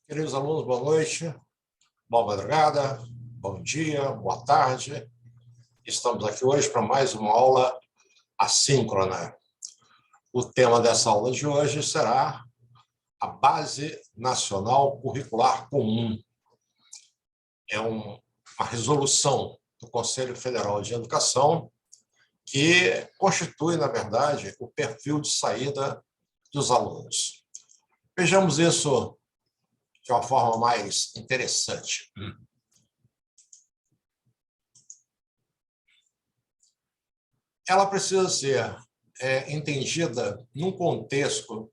Queridos alunos, boa noite, boa madrugada, bom dia, boa tarde. Estamos aqui hoje para mais uma aula assíncrona. O tema dessa aula de hoje será a Base Nacional Curricular Comum. É uma resolução do Conselho Federal de Educação que constitui, na verdade, o perfil de saída dos alunos. Vejamos isso de uma forma mais interessante. Ela precisa ser entendida num contexto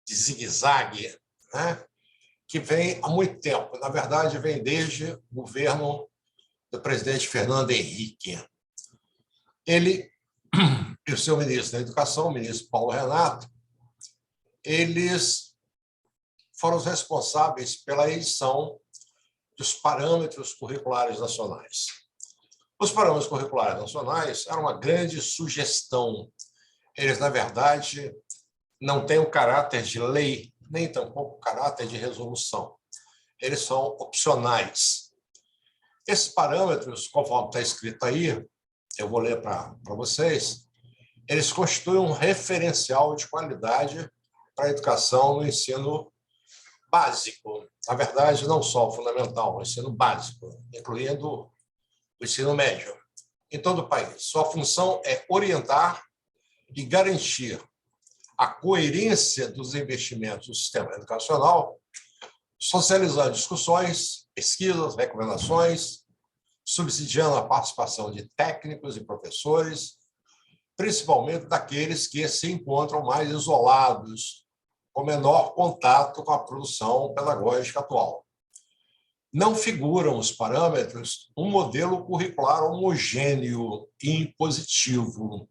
de zigue-zague, né, que vem há muito tempo. Na verdade, vem desde o governo do presidente Fernando Henrique. Ele e o seu ministro da Educação, o ministro Paulo Renato, eles foram os responsáveis pela edição dos parâmetros curriculares nacionais. Os parâmetros curriculares nacionais eram uma grande sugestão. Eles, na verdade, não têm o caráter de lei, nem tampouco o caráter de resolução. Eles são opcionais. Esses parâmetros, conforme está escrito aí, eu vou ler para vocês, eles constituem um referencial de qualidade para a educação no ensino básico. Na verdade, não só o fundamental, o ensino básico, incluindo o ensino médio, em todo o país. Sua função é orientar e garantir a coerência dos investimentos do sistema educacional, socializando discussões, pesquisas, recomendações, subsidiando a participação de técnicos e professores, principalmente daqueles que se encontram mais isolados, com menor contato com a produção pedagógica atual. Não figuram os parâmetros um modelo curricular homogêneo e impositivo,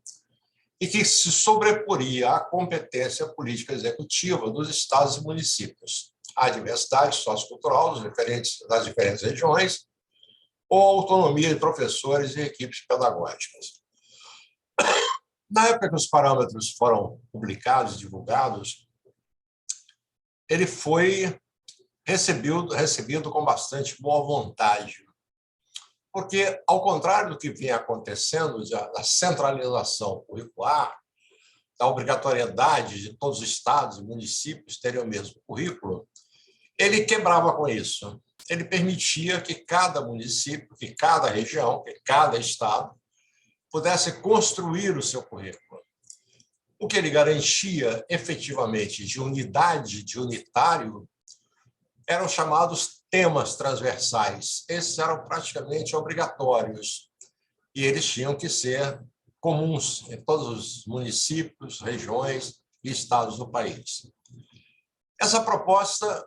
e que se sobreporia à competência política executiva dos estados e municípios, à diversidade sociocultural das diferentes regiões, ou à autonomia de professores e equipes pedagógicas. Na época que os parâmetros foram publicados, divulgados, ele foi recebido com bastante boa vontade, porque, ao contrário do que vinha acontecendo, da centralização curricular, da obrigatoriedade de todos os estados e municípios terem o mesmo currículo, ele quebrava com isso. Ele permitia que cada município, que cada região, que cada estado pudesse construir o seu currículo. O que ele garantia efetivamente de unidade, de unitário, eram chamados temas transversais. Esses eram praticamente obrigatórios e eles tinham que ser comuns em todos os municípios, regiões e estados do país. Essa proposta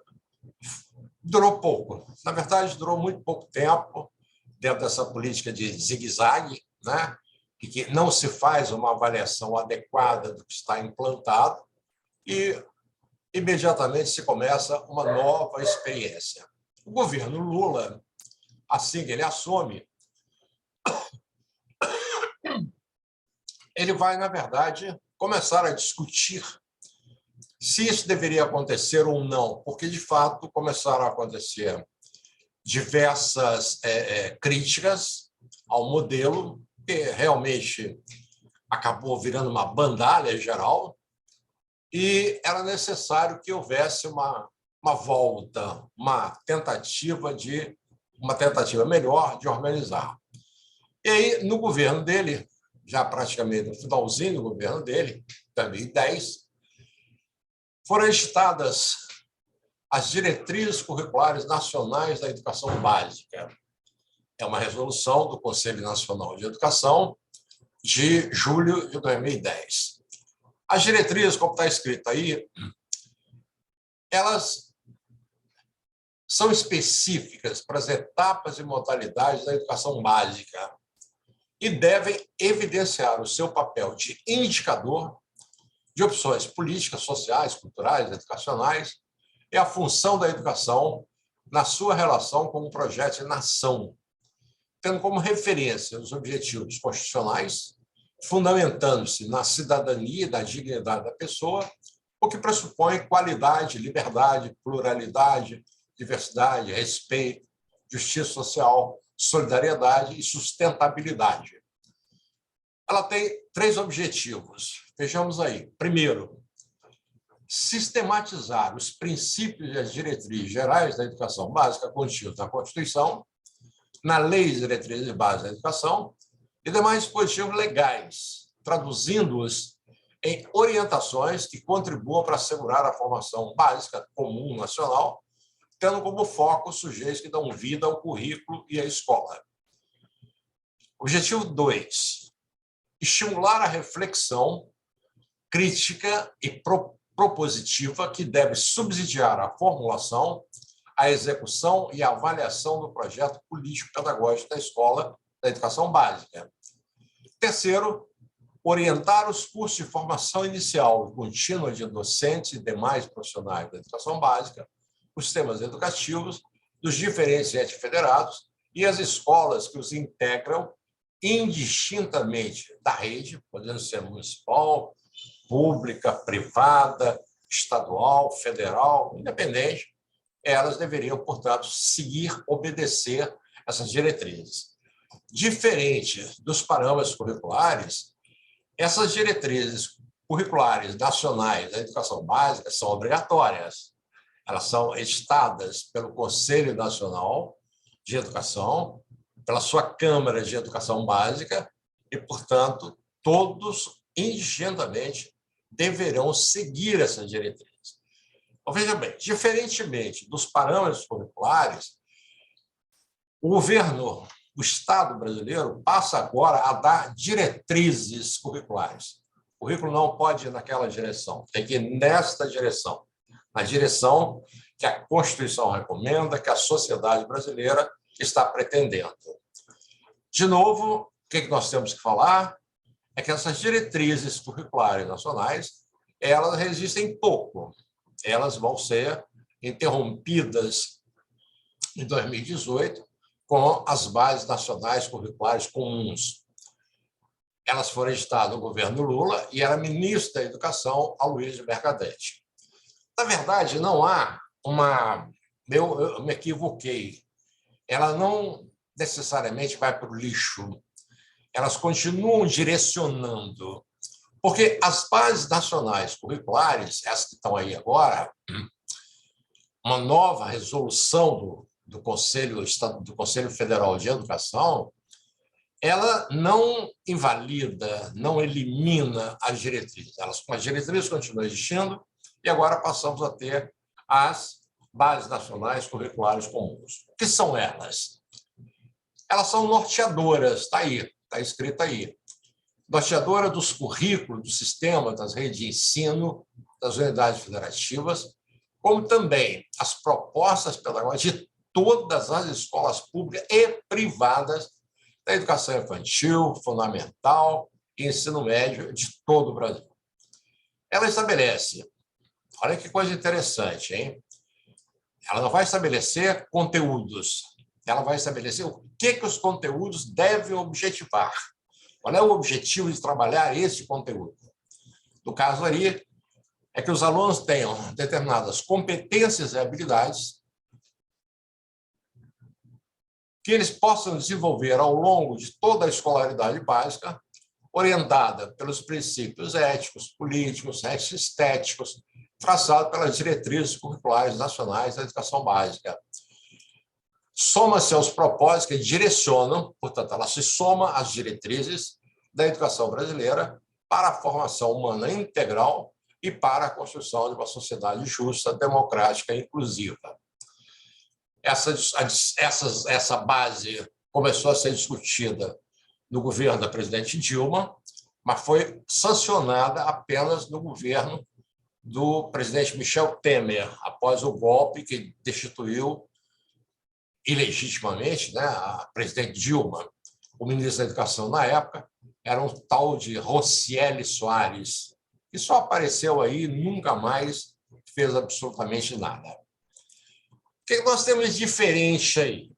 durou pouco. Na verdade, durou muito pouco tempo dentro dessa política de zigue-zague, né? E que não se faz uma avaliação adequada do que está implantado e imediatamente se começa uma nova experiência. O governo Lula, assim que ele assume, ele vai, na verdade, começar a discutir se isso deveria acontecer ou não, porque, de fato, começaram a acontecer diversas críticas ao modelo, que realmente acabou virando uma bandalha geral, e era necessário que houvesse uma volta, uma tentativa melhor de organizar. E aí, no governo dele, já praticamente no finalzinho do governo dele, 2010, foram editadas as diretrizes curriculares nacionais da educação básica. É uma resolução do Conselho Nacional de Educação de julho de 2010. As diretrizes, como está escrito aí, elas são específicas para as etapas e modalidades da educação básica e devem evidenciar o seu papel de indicador de opções políticas, sociais, culturais, educacionais e a função da educação na sua relação com o projeto de nação, tendo como referência os objetivos constitucionais, fundamentando-se na cidadania e da dignidade da pessoa o que pressupõe qualidade, liberdade, pluralidade, diversidade, respeito, justiça social, solidariedade e sustentabilidade. Ela tem 3 objetivos. Vejamos aí. Primeiro, sistematizar os princípios e as diretrizes gerais da educação básica contidos na Constituição, na Lei de Diretrizes Básicas da Educação e demais dispositivos legais, traduzindo-os em orientações que contribuam para assegurar a formação básica comum nacional, tendo como foco os sujeitos que dão vida ao currículo e à escola. Objetivo 2. Estimular a reflexão crítica e propositiva que deve subsidiar a formulação, a execução e a avaliação do projeto político-pedagógico da escola da educação básica. Terceiro, orientar os cursos de formação inicial e contínua de docentes e demais profissionais da educação básica, os sistemas educativos dos diferentes entes federados e as escolas que os integram indistintamente da rede, podendo ser municipal, pública, privada, estadual, federal, independente, elas deveriam, portanto, obedecer essas diretrizes. Diferente dos parâmetros curriculares, essas diretrizes curriculares nacionais da educação básica são obrigatórias. Elas são editadas pelo Conselho Nacional de Educação, pela sua Câmara de Educação Básica e, portanto, todos indistintamente deverão seguir essas diretrizes. Então, veja bem, diferentemente dos parâmetros curriculares, o governo, o Estado brasileiro, passa agora a dar diretrizes curriculares. O currículo não pode ir naquela direção, tem que ir nesta direção, na direção que a Constituição recomenda, que a sociedade brasileira está pretendendo. De novo, o que nós temos que falar é que essas diretrizes curriculares nacionais, elas resistem pouco. Elas vão ser interrompidas em 2018 com as bases nacionais curriculares comuns. Elas foram editadas no governo Lula e era ministro da Educação, Aloysio Mercadante. Na verdade, não há uma... Eu me equivoquei. Ela não necessariamente vai para o lixo. Elas continuam direcionando. Porque as bases nacionais curriculares, essas que estão aí agora, uma nova resolução do Conselho Federal de Educação, ela não invalida, não elimina as diretrizes. As diretrizes continuam existindo e agora passamos a ter as bases nacionais curriculares comuns. O que são elas? Elas são norteadoras, está aí, está escrito aí. Norteadora dos currículos do sistema das redes de ensino das unidades federativas, como também as propostas pedagógicas de todas as escolas públicas e privadas da educação infantil, fundamental e ensino médio de todo o Brasil. Ela estabelece, olha que coisa interessante, hein? Ela não vai estabelecer conteúdos, ela vai estabelecer o que os conteúdos devem objetivar. Qual é o objetivo de trabalhar esse conteúdo? No caso ali, é que os alunos tenham determinadas competências e habilidades que eles possam desenvolver ao longo de toda a escolaridade básica, orientada pelos princípios éticos, políticos, estéticos, traçados pelas diretrizes curriculares nacionais da educação básica. Soma-se aos propósitos que direcionam, portanto, ela se soma às diretrizes da educação brasileira para a formação humana integral e para a construção de uma sociedade justa, democrática e inclusiva. Essa base começou a ser discutida no governo da presidente Dilma, mas foi sancionada apenas no governo do presidente Michel Temer, após o golpe que destituiu ilegitimamente, né, a presidente Dilma. O ministro da Educação, na época, era um tal de Rocieli Soares, que só apareceu aí e nunca mais fez absolutamente nada. O que nós temos de diferente aí?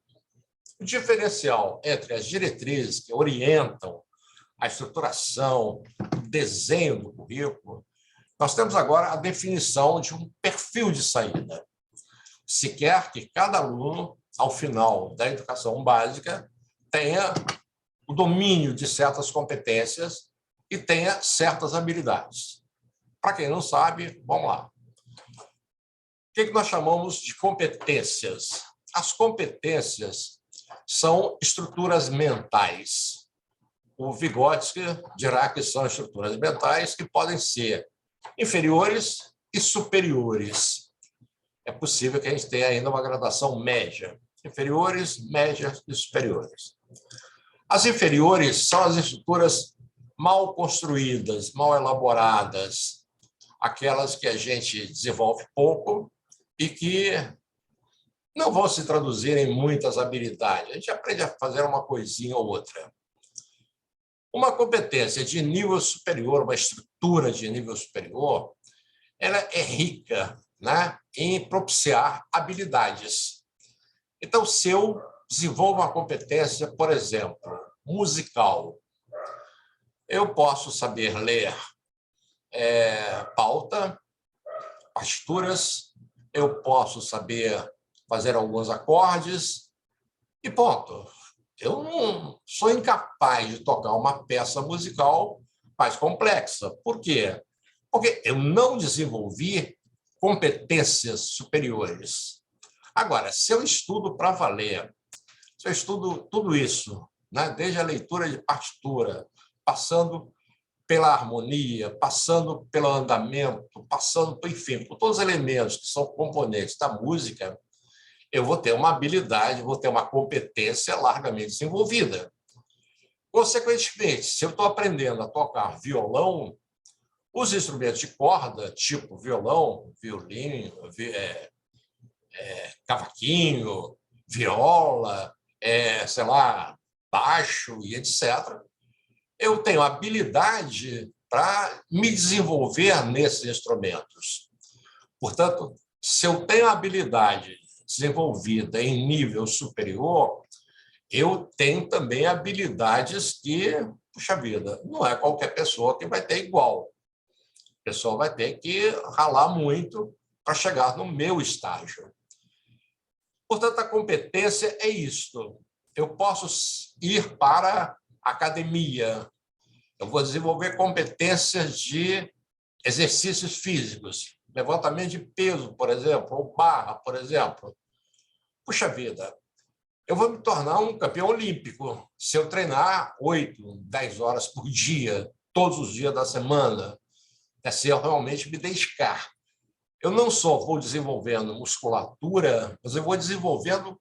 O diferencial entre as diretrizes que orientam a estruturação, o desenho do currículo, Nós temos agora a definição de um perfil de saída. Se quer que cada aluno, ao final da educação básica, tenha o domínio de certas competências e tenha certas habilidades. Para quem não sabe, vamos lá. O que nós chamamos de competências? As competências são estruturas mentais. O Vygotsky dirá que são estruturas mentais que podem ser inferiores e superiores. É possível que a gente tenha ainda uma gradação média. Inferiores, médias e superiores. As inferiores são as estruturas mal construídas, mal elaboradas, aquelas que a gente desenvolve pouco e que não vão se traduzir em muitas habilidades. A gente aprende a fazer uma coisinha ou outra. Uma competência de nível superior, uma estrutura de nível superior, ela é rica, né, em propiciar habilidades. Então, se eu desenvolvo uma competência, por exemplo, musical, eu posso saber ler pauta, partituras, eu posso saber fazer alguns acordes e ponto. Eu não sou incapaz de tocar uma peça musical mais complexa. Por quê? Porque eu não desenvolvi competências superiores. Agora, se eu estudo para valer, se eu estudo tudo isso, né, desde a leitura de partitura, passando pela harmonia, passando pelo andamento, passando, enfim, por todos os elementos que são componentes da música, eu vou ter uma habilidade, vou ter uma competência largamente desenvolvida. Consequentemente, se eu estou aprendendo a tocar violão, os instrumentos de corda, tipo violão, violino, cavaquinho, viola, sei lá, baixo e etc., eu tenho habilidade para me desenvolver nesses instrumentos. Portanto, se eu tenho habilidade desenvolvida em nível superior, eu tenho também habilidades que, puxa vida, não é qualquer pessoa que vai ter igual. A pessoa vai ter que ralar muito para chegar no meu estágio. Portanto, a competência é isto. Eu posso ir para a academia, eu vou desenvolver competências de exercícios físicos, levantamento de peso, por exemplo, ou barra, por exemplo. Puxa vida, eu vou me tornar um campeão olímpico se eu treinar 8, 10 horas por dia, todos os dias da semana, se eu realmente me dedicar. Eu não só vou desenvolvendo musculatura, mas eu vou desenvolvendo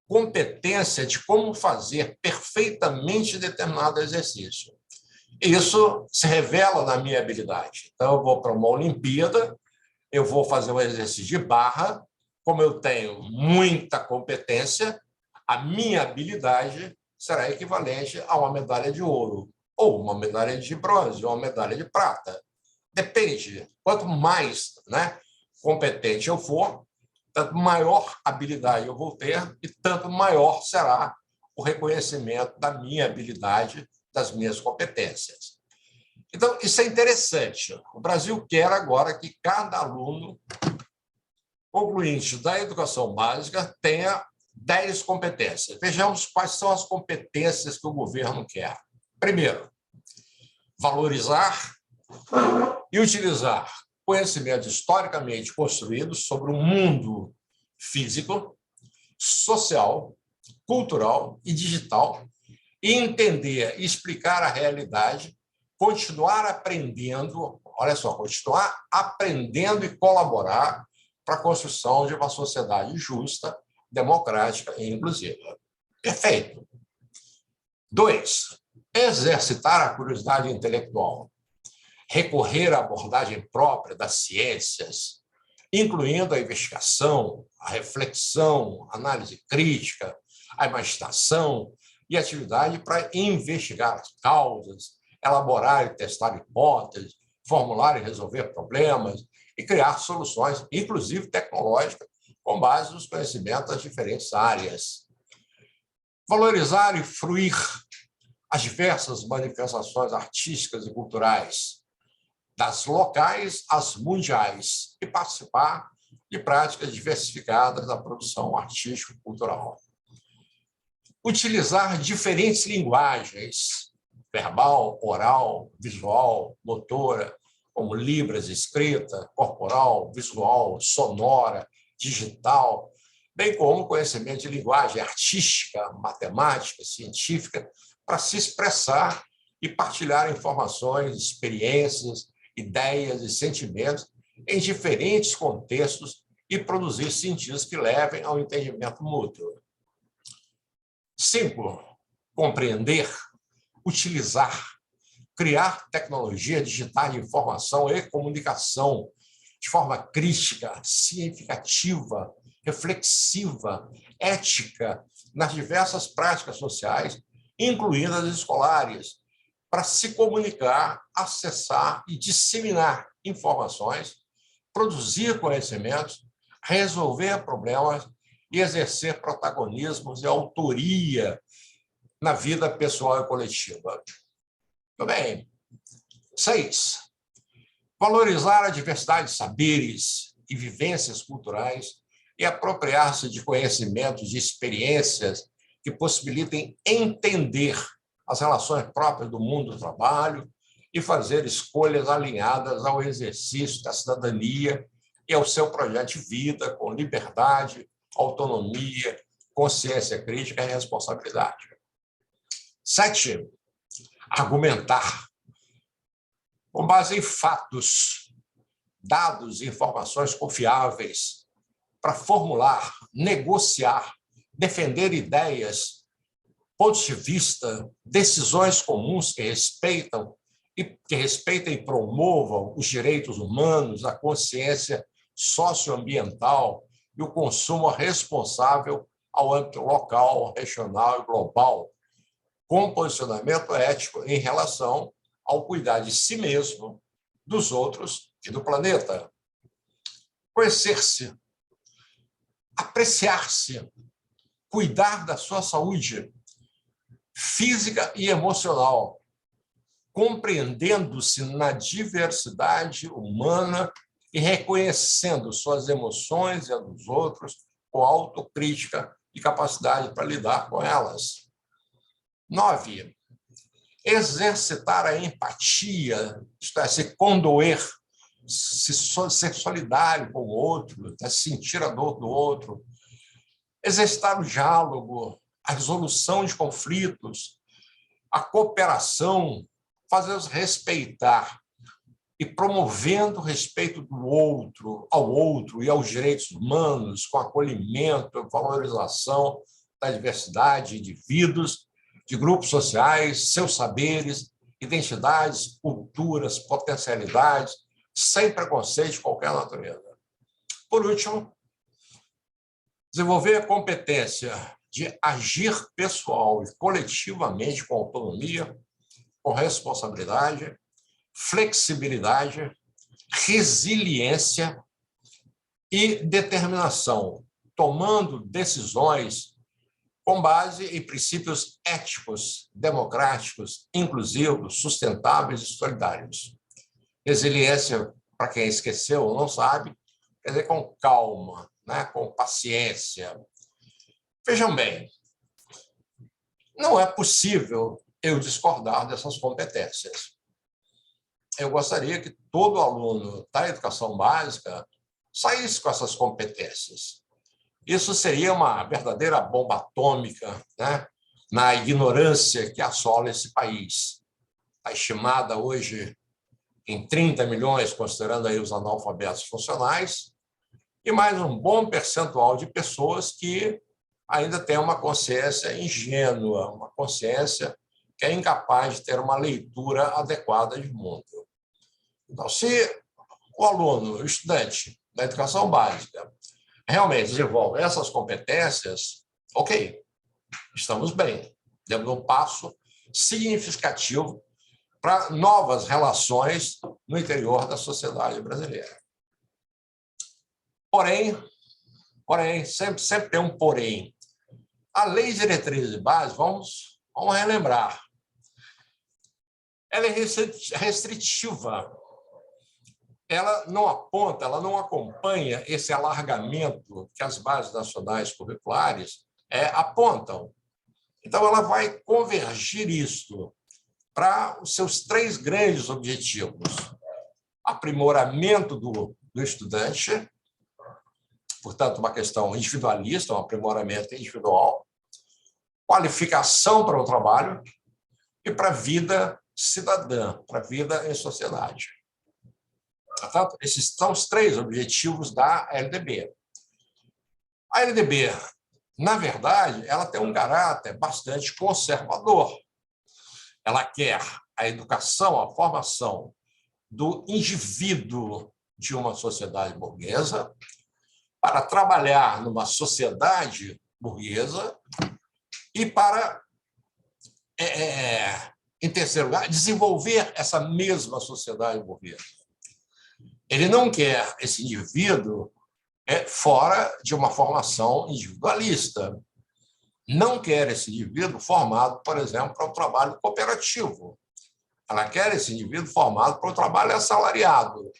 competência de como fazer perfeitamente determinado exercício. Isso se revela na minha habilidade. Então, eu vou para uma Olimpíada, eu vou fazer um exercício de barra, como eu tenho muita competência, a minha habilidade será equivalente a uma medalha de ouro, ou uma medalha de bronze, ou uma medalha de prata. Depende. Quanto mais, né, competente eu for, tanto maior habilidade eu vou ter e tanto maior será o reconhecimento da minha habilidade, das minhas competências. Então, isso é interessante. O Brasil quer agora que cada aluno concluinte da educação básica tenha 10 competências. Vejamos quais são as competências que o governo quer. Primeiro, valorizar e utilizar conhecimentos historicamente construídos sobre o mundo físico, social, cultural e digital, e entender e explicar a realidade, continuar aprendendo, olha só, continuar aprendendo e colaborar para a construção de uma sociedade justa, democrática e inclusiva. Perfeito. 2, exercitar a curiosidade intelectual. Recorrer à abordagem própria das ciências, incluindo a investigação, a reflexão, a análise crítica, a imaginação e atividade para investigar as causas, elaborar e testar hipóteses, formular e resolver problemas e criar soluções, inclusive tecnológicas, com base nos conhecimentos das diferentes áreas. Valorizar e fruir as diversas manifestações artísticas e culturais, das locais às mundiais, e participar de práticas diversificadas da produção artístico-cultural. Utilizar diferentes linguagens, verbal, oral, visual, motora, como libras, escrita, corporal, visual, sonora, digital, bem como conhecimento de linguagem artística, matemática, científica, para se expressar e partilhar informações, experiências, ideias e sentimentos em diferentes contextos e produzir sentidos que levem ao entendimento mútuo. 5. Compreender, utilizar, criar tecnologia digital de informação e comunicação de forma crítica, significativa, reflexiva, ética, nas diversas práticas sociais, incluindo as escolares, para se comunicar, acessar e disseminar informações, produzir conhecimentos, resolver problemas e exercer protagonismos e autoria na vida pessoal e coletiva. Muito bem. 6. Valorizar a diversidade de saberes e vivências culturais e apropriar-se de conhecimentos e experiências que possibilitem entender as relações próprias do mundo do trabalho e fazer escolhas alinhadas ao exercício da cidadania e ao seu projeto de vida com liberdade, autonomia, consciência crítica e responsabilidade. 7. Argumentar, com base em fatos, dados e informações confiáveis, para formular, negociar, defender ideias, pontos de vista, decisões comuns que respeitem e promovam os direitos humanos, a consciência socioambiental e o consumo responsável ao âmbito local, regional e global, com posicionamento ético em relação ao cuidar de si mesmo, dos outros e do planeta. Conhecer-se, apreciar-se, cuidar da sua saúde física e emocional, compreendendo-se na diversidade humana e reconhecendo suas emoções e a dos outros com autocrítica e capacidade para lidar com elas. 9. Exercitar a empatia, isto é, se condoer, ser solidário com o outro, sentir a dor do outro. Exercitar o diálogo, a resolução de conflitos, a cooperação, fazê-los respeitar e promovendo o respeito do outro, ao outro e aos direitos humanos, com acolhimento, valorização da diversidade de indivíduos, de grupos sociais, seus saberes, identidades, culturas, potencialidades, sem preconceito de qualquer natureza. Por último, desenvolver a competência de agir pessoal e coletivamente com autonomia, com responsabilidade, flexibilidade, resiliência e determinação, tomando decisões com base em princípios éticos, democráticos, inclusivos, sustentáveis e solidários. Resiliência, para quem esqueceu ou não sabe, quer dizer com calma, né? Com paciência. Vejam bem, não é possível eu discordar dessas competências. Eu gostaria que todo aluno da educação básica saísse com essas competências. Isso seria uma verdadeira bomba atômica, né, na ignorância que assola esse país. Está estimada hoje em 30 milhões, considerando aí os analfabetos funcionais, e mais um bom percentual de pessoas que ainda têm uma consciência ingênua, uma consciência que é incapaz de ter uma leitura adequada de mundo. Então, se o aluno, o estudante da educação básica, realmente desenvolve essas competências, ok, estamos bem, demos um passo significativo para novas relações no interior da sociedade brasileira. Porém, sempre tem um porém. A Lei de Diretrizes e Bases, vamos relembrar, ela é restritiva ela não aponta, ela não acompanha esse alargamento que as bases nacionais curriculares apontam. Então, ela vai convergir isso para os seus três grandes objetivos: aprimoramento do estudante, portanto, uma questão individualista, um aprimoramento individual, qualificação para o trabalho e para a vida cidadã, para a vida em sociedade. Portanto, esses são os três objetivos da LDB. A LDB, na verdade, ela tem um caráter bastante conservador. Ela quer a educação, a formação do indivíduo de uma sociedade burguesa para trabalhar numa sociedade burguesa e para, em terceiro lugar, desenvolver essa mesma sociedade burguesa. Ele não quer esse indivíduo fora de uma formação individualista. Não quer esse indivíduo formado, por exemplo, para o trabalho cooperativo. Ela quer esse indivíduo formado para o trabalho assalariado.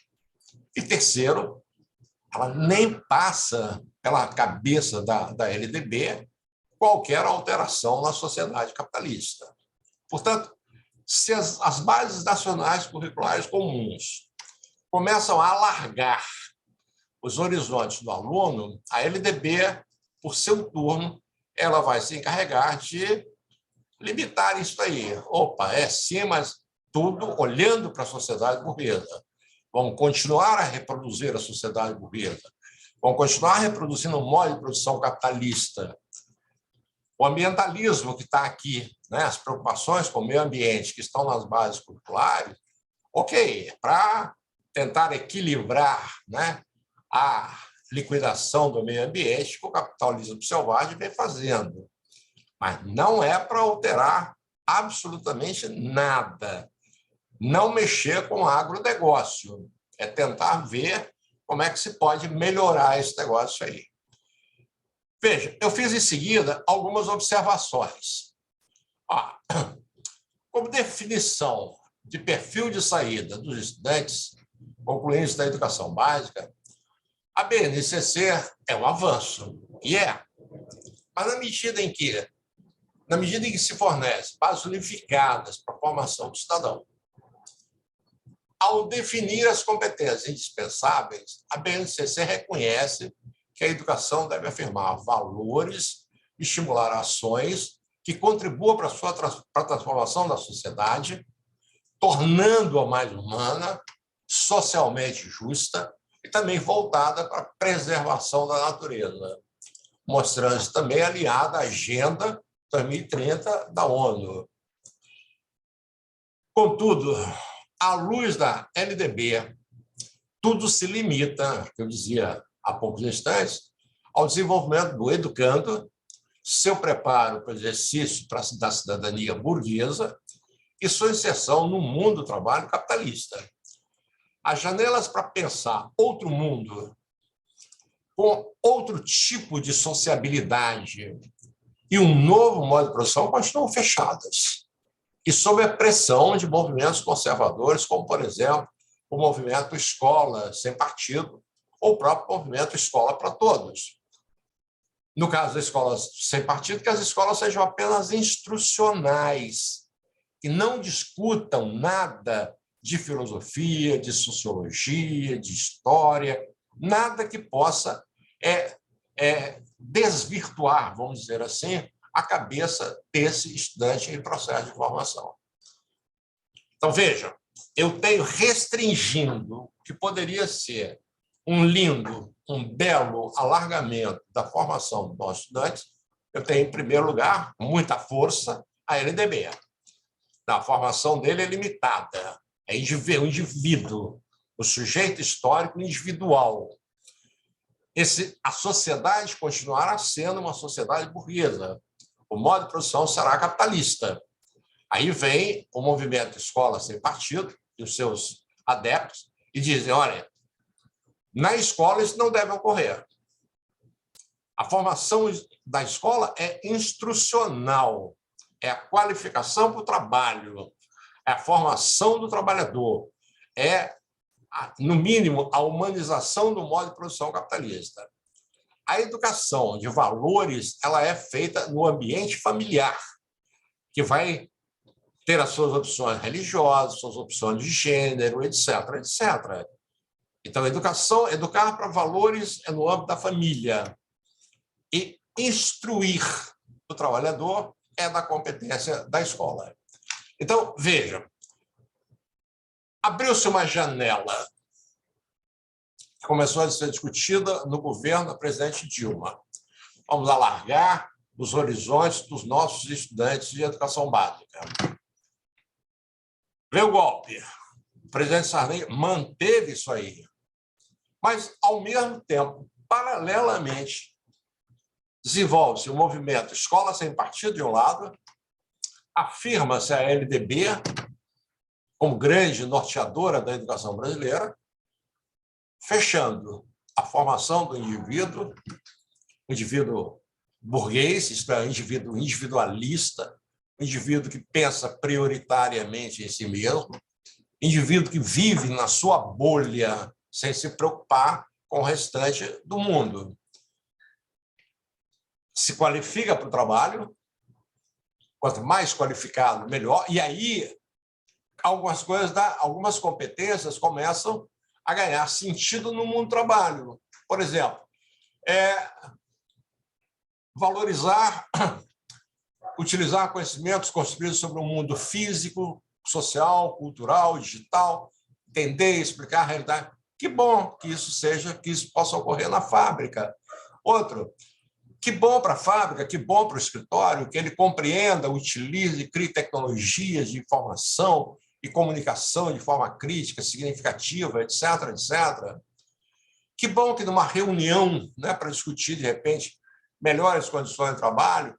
E terceiro, ela nem passa pela cabeça da LDB qualquer alteração na sociedade capitalista. Portanto, se as bases nacionais curriculares comuns começam a alargar os horizontes do aluno, a LDB, por seu turno, ela vai se encarregar de limitar isso aí. Opa, sim, mas tudo olhando para a sociedade burguesa. Vamos continuar a reproduzir a sociedade burguesa. Vamos continuar reproduzindo o modo de produção capitalista. O ambientalismo que está aqui, né, as preocupações com o meio ambiente que estão nas bases curriculares, ok, para tentar equilibrar, né, a liquidação do meio ambiente que o capitalismo selvagem vem fazendo. Mas não é para alterar absolutamente nada. Não mexer com o agronegócio. É tentar ver como é que se pode melhorar esse negócio aí. Veja, eu fiz em seguida algumas observações. Como definição de perfil de saída dos estudantes concluintes da educação básica, a BNCC é um avanço, e é. Mas na medida em que se fornece bases unificadas para a formação do cidadão, ao definir as competências indispensáveis, a BNCC reconhece que a educação deve afirmar valores, estimular ações que contribuam para a transformação da sociedade, tornando-a mais humana, socialmente justa e também voltada para a preservação da natureza, mostrando-se também aliada à Agenda 2030 da ONU. Contudo, à luz da LDB, tudo se limita, eu dizia há poucos instantes, ao desenvolvimento do educando, seu preparo para o exercício da cidadania burguesa e sua inserção no mundo do trabalho capitalista. As janelas para pensar outro mundo, com outro tipo de sociabilidade e um novo modo de produção continuam fechadas. E sob a pressão de movimentos conservadores, como, por exemplo, o movimento Escola Sem Partido ou o próprio movimento Escola para Todos. No caso da Escola Sem Partido, que as escolas sejam apenas instrucionais, que não discutam nada de filosofia, de sociologia, de história, nada que possa desvirtuar, vamos dizer assim, a cabeça desse estudante em processo de formação. Então, vejam, eu tenho restringindo o que poderia ser um lindo, um belo alargamento da formação dos nossos estudantes, eu tenho, em primeiro lugar, muita força, a LDB. A formação dele é limitada, é o indivíduo, o sujeito histórico individual. A sociedade continuará sendo uma sociedade burguesa. O modo de produção será capitalista. Aí vem o movimento Escola Sem Partido e os seus adeptos e dizem, olha, na escola isso não deve ocorrer. A formação da escola é instrucional, é a qualificação para o trabalho, é a formação do trabalhador, é no mínimo, a humanização do modo de produção capitalista. A educação de valores ela é feita no ambiente familiar, que vai ter as suas opções religiosas, suas opções de gênero, etc., etc. Então, a educação, educar para valores é no âmbito da família. E instruir o trabalhador é da competência da escola. Então, veja, abriu-se uma janela que começou a ser discutida no governo da presidente Dilma. Vamos alargar os horizontes dos nossos estudantes de educação básica. Veio o golpe. O presidente Sarney manteve isso aí. Mas, ao mesmo tempo, paralelamente, desenvolve-se o movimento Escola Sem Partido, de um lado, afirma-se a LDB como grande norteadora da educação brasileira, fechando a formação do indivíduo burguês, isto é, indivíduo individualista, indivíduo que pensa prioritariamente em si mesmo, indivíduo que vive na sua bolha sem se preocupar com o restante do mundo. Se qualifica para o trabalho, quanto mais qualificado, melhor, e aí algumas competências começam a ganhar sentido no mundo do trabalho. Por exemplo, valorizar, utilizar conhecimentos construídos sobre o mundo físico, social, cultural, digital, entender e explicar a realidade. Que bom que isso possa ocorrer na fábrica. Outro, que bom para a fábrica, que bom para o escritório, que ele compreenda, utilize e crie tecnologias de informação e comunicação de forma crítica, significativa, etc., etc. Que bom que numa reunião, né, para discutir, de repente, melhores condições de trabalho,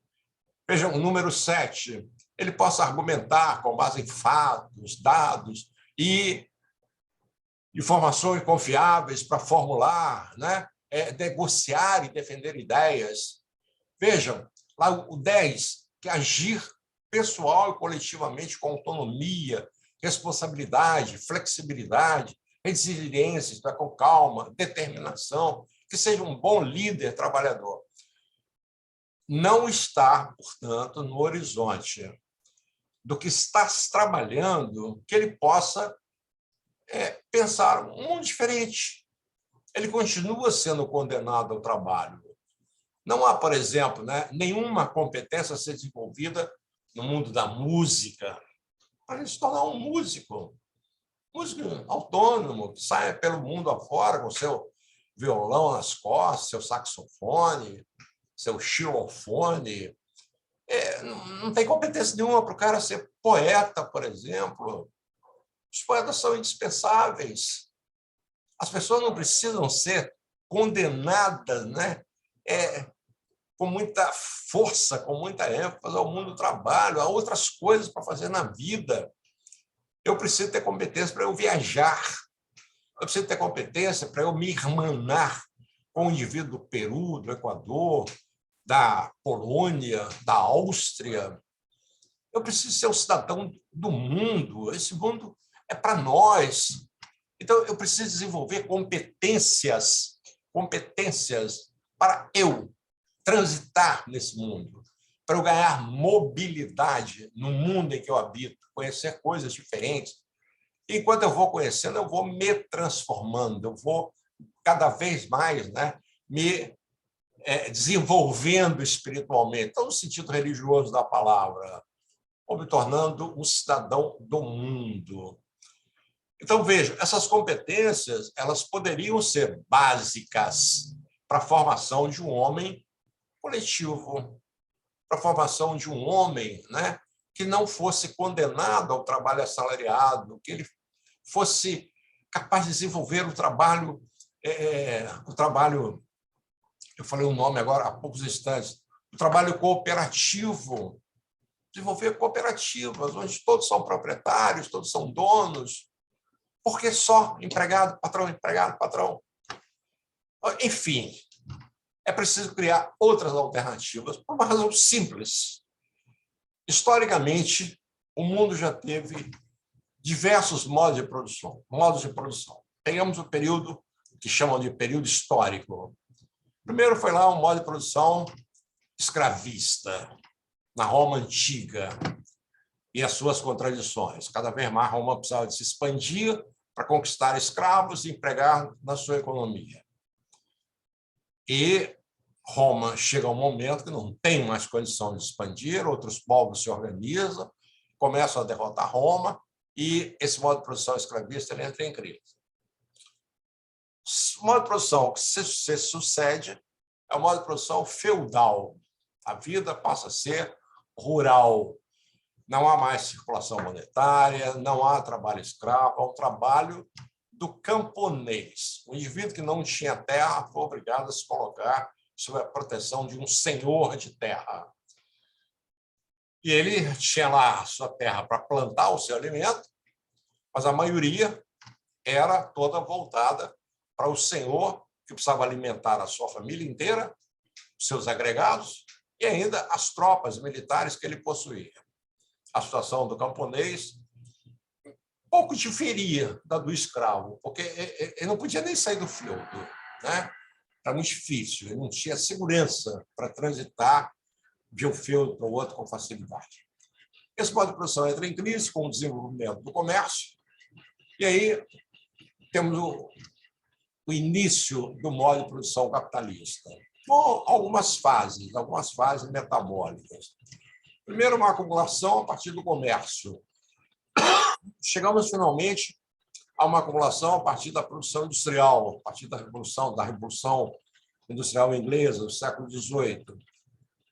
veja, o número 7, ele possa argumentar com base em fatos, dados e informações confiáveis para formular, né, negociar e defender ideias. Vejam, lá o 10, que agir pessoal e coletivamente com autonomia, responsabilidade, flexibilidade, resiliência, com calma, determinação, que seja um bom líder trabalhador. Não está, portanto, no horizonte do que está se trabalhando que ele possa pensar um mundo diferente. Ele continua sendo condenado ao trabalho. Não há, por exemplo, né, nenhuma competência a ser desenvolvida no mundo da música para ele se tornar um músico autônomo, que saia pelo mundo afora com seu violão nas costas, seu saxofone, seu xilofone. Não tem competência nenhuma para o cara ser poeta, por exemplo. Os poetas são indispensáveis. As pessoas não precisam ser condenadas, né, com muita força, com muita ênfase ao mundo do trabalho, a outras coisas para fazer na vida. Eu preciso ter competência para eu viajar. Eu preciso ter competência para eu me irmanar com o indivíduo do Peru, do Equador, da Polônia, da Áustria. Eu preciso ser um cidadão do mundo. Esse mundo é para nós. Então, eu preciso desenvolver competências para eu transitar nesse mundo, para eu ganhar mobilidade no mundo em que eu habito, conhecer coisas diferentes. E enquanto eu vou conhecendo, eu vou me transformando, eu vou cada vez mais, né, me desenvolvendo espiritualmente, não no sentido religioso da palavra, ou me tornando um cidadão do mundo. Então, veja, essas competências elas poderiam ser básicas para a formação de um homem coletivo, para a formação de um homem, né, que não fosse condenado ao trabalho assalariado, que ele fosse capaz de desenvolver o trabalho, eu falei o nome agora há poucos instantes, o trabalho cooperativo, desenvolver cooperativas, onde todos são proprietários, todos são donos, porque só empregado, patrão. Enfim, é preciso criar outras alternativas, por uma razão simples. Historicamente, o mundo já teve diversos modos de produção. Pegamos o período que chamam de período histórico. Primeiro foi lá um modo de produção escravista, na Roma antiga, e as suas contradições. Cada vez mais Roma precisava de se expandir para conquistar escravos e empregar na sua economia. E Roma chega a um momento que não tem mais condição de expandir, outros povos se organizam, começam a derrotar Roma, e esse modo de produção escravista ele entra em crise. O modo de produção que se sucede é o modo de produção feudal. A vida passa a ser rural. Não há mais circulação monetária, não há trabalho escravo, há um trabalho do camponês. O indivíduo que não tinha terra foi obrigado a se colocar sob a proteção de um senhor de terra. E ele tinha lá a sua terra para plantar o seu alimento, mas a maioria era toda voltada para o senhor, que precisava alimentar a sua família inteira, seus agregados e ainda as tropas militares que ele possuía. A situação do camponês pouco diferia da do escravo, porque ele não podia nem sair do feudo, né? Era muito difícil, ele não tinha segurança para transitar de um feudo para o outro com facilidade. Esse modo de produção entra em crise com o desenvolvimento do comércio, e aí temos o início do modo de produção capitalista, com algumas fases metabólicas. Primeiro, uma acumulação a partir do comércio. Chegamos, finalmente, a uma acumulação a partir da produção industrial, a partir da Revolução Industrial Inglesa, do século XVIII.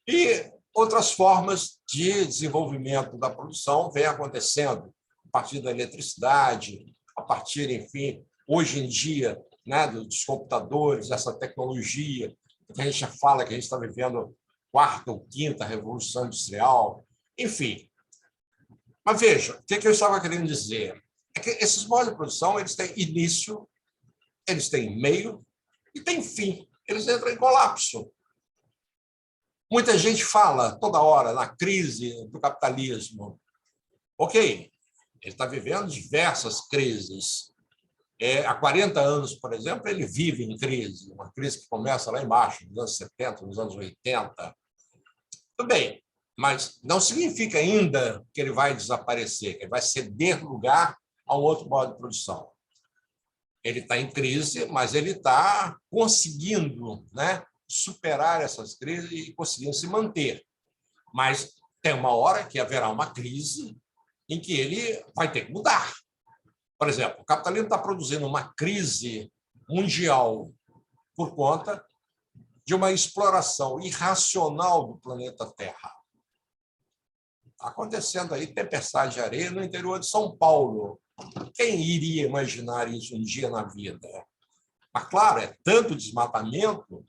E outras formas de desenvolvimento da produção vêm acontecendo, a partir da eletricidade, a partir, enfim, hoje em dia, né, dos computadores, essa tecnologia, que a gente fala que a gente está vivendo quarta ou quinta revolução industrial, enfim. Mas veja, o que eu estava querendo dizer é que esses modos de produção eles têm início, eles têm meio e têm fim. Eles entram em colapso. Muita gente fala toda hora na crise do capitalismo. Ok, ele está vivendo diversas crises. Há 40 anos, por exemplo, ele vive em crise, uma crise que começa lá embaixo, nos anos 70, nos anos 80. Tudo bem, mas não significa ainda que ele vai desaparecer, que ele vai ceder lugar a um outro modo de produção. Ele está em crise, mas ele está conseguindo, né, superar essas crises e conseguindo se manter. Mas tem uma hora que haverá uma crise em que ele vai ter que mudar. Por exemplo, o capitalismo está produzindo uma crise mundial por conta de uma exploração irracional do planeta Terra. Está acontecendo aí tempestade de areia no interior de São Paulo. Quem iria imaginar isso um dia na vida? Mas, claro, é tanto desmatamento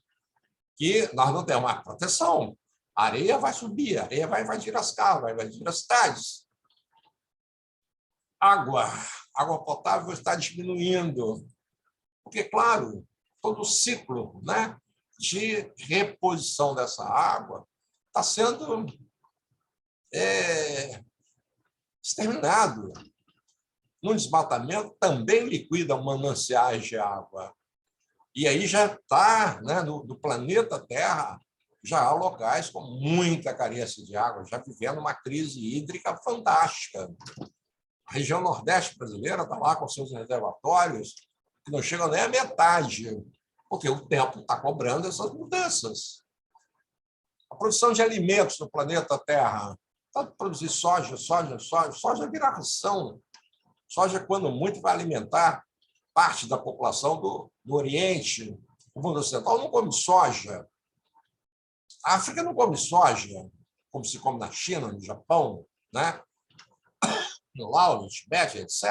que nós não temos mais proteção. A areia vai subir, a areia vai invadir as casas, vai invadir as cidades. Água potável está diminuindo. Porque, claro, todo o ciclo, né, de reposição dessa água está sendo exterminado. No desmatamento, também liquida mananciais de água. E aí já está, né, no planeta Terra, já há locais com muita carência de água, já vivendo uma crise hídrica fantástica. A região nordeste brasileira está lá com seus reservatórios, que não chegam nem à metade, porque o tempo está cobrando essas mudanças. A produção de alimentos no planeta Terra, pode produzir soja vira ração. Soja, quando muito, vai alimentar parte da população do Oriente. O mundo ocidental não come soja. A África não come soja, como se come na China, no Japão, né? No Laos, no Tibete, etc.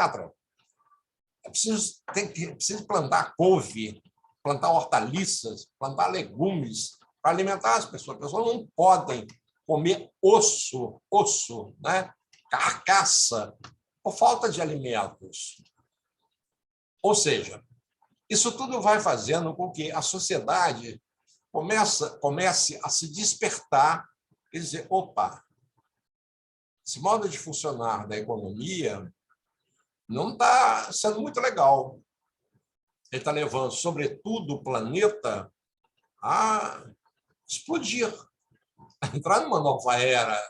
É preciso plantar couve, plantar hortaliças, plantar legumes para alimentar as pessoas. As pessoas não podem comer osso, né? Carcaça, por falta de alimentos. Ou seja, isso tudo vai fazendo com que a sociedade comece a se despertar e dizer, opa, esse modo de funcionar da economia não está sendo muito legal. ele está levando, sobretudo, o planeta a explodir, a entrar numa nova era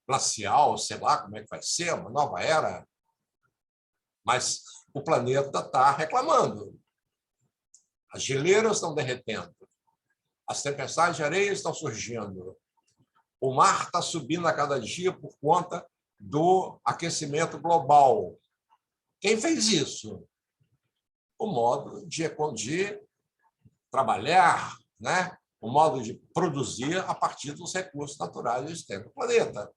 glacial, sei lá como é que vai ser, uma nova era, mas o planeta está reclamando. As geleiras estão derretendo, as tempestades de areia estão surgindo, o mar está subindo a cada dia por conta do aquecimento global. Quem fez isso? O modo de trabalhar, né? O modo de produzir a partir dos recursos naturais existentes no planeta.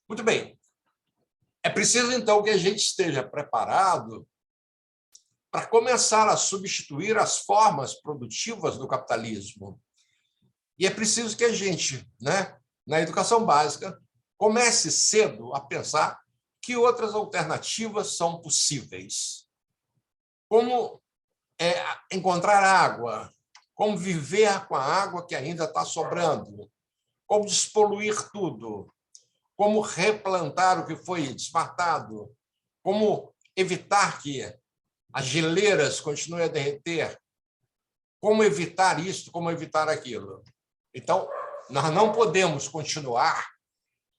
Muito bem. É preciso, então, que a gente esteja preparado para começar a substituir as formas produtivas do capitalismo. E é preciso que a gente, né, na educação básica, comece cedo a pensar que outras alternativas são possíveis. Como encontrar água, como viver com a água que ainda está sobrando, como despoluir tudo, como replantar o que foi desmatado, como evitar que as geleiras continuem a derreter, como evitar isso, como evitar aquilo. Então, nós não podemos continuar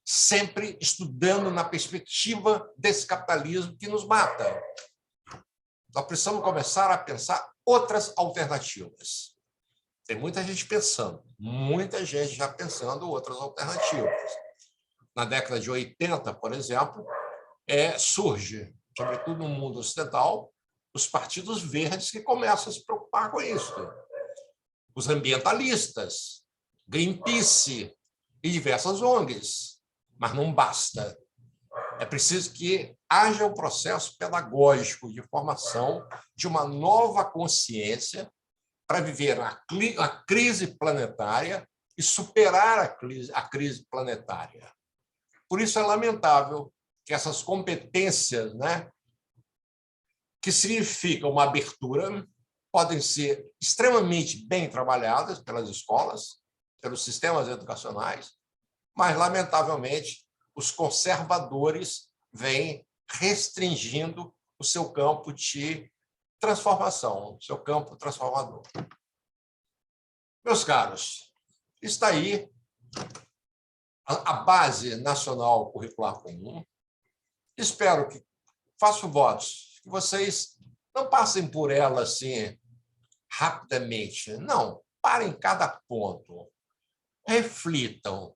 sempre estudando na perspectiva desse capitalismo que nos mata. Nós precisamos começar a pensar outras alternativas. Tem muita gente pensando, muita gente já pensando outras alternativas. Na década de 80, por exemplo, surge, sobretudo no mundo ocidental, os partidos verdes que começam a se preocupar com isso. Os ambientalistas, Greenpeace e diversas ONGs. Mas não basta. É preciso que haja um processo pedagógico de formação de uma nova consciência para viver a crise planetária e superar a crise planetária. Por isso é lamentável que essas competências, né, que significam uma abertura, podem ser extremamente bem trabalhadas pelas escolas, pelos sistemas educacionais, mas, lamentavelmente, os conservadores vêm restringindo o seu campo de transformação, o seu campo transformador. Meus caros, está aí a Base Nacional Curricular Comum. Espero que faço votos que vocês não passem por ela assim rapidamente. Não, parem cada ponto. Reflitam.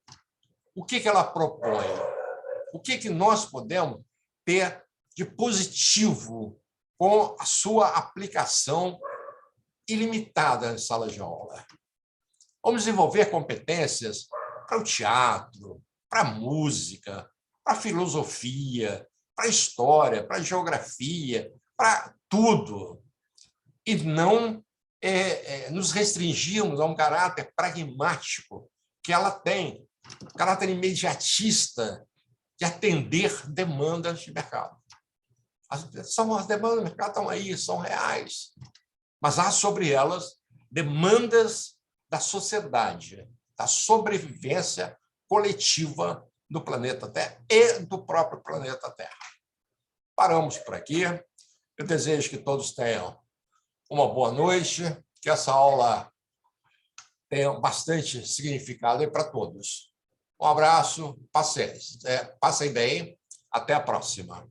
O que ela propõe? O que nós podemos ter de positivo com a sua aplicação ilimitada em sala de aula? Vamos desenvolver competências para o teatro, para a música, para a filosofia, para a história, para a geografia, para tudo. E não nos restringirmos a um caráter pragmático que ela tem, um caráter imediatista de atender demandas de mercado. As demandas do mercado estão aí, são reais, mas há sobre elas demandas da sociedade, da sobrevivência coletiva do planeta Terra e do próprio planeta Terra. Paramos por aqui. Eu desejo que todos tenham uma boa noite, que essa aula tenha bastante significado para todos. Um abraço, passem bem, até a próxima.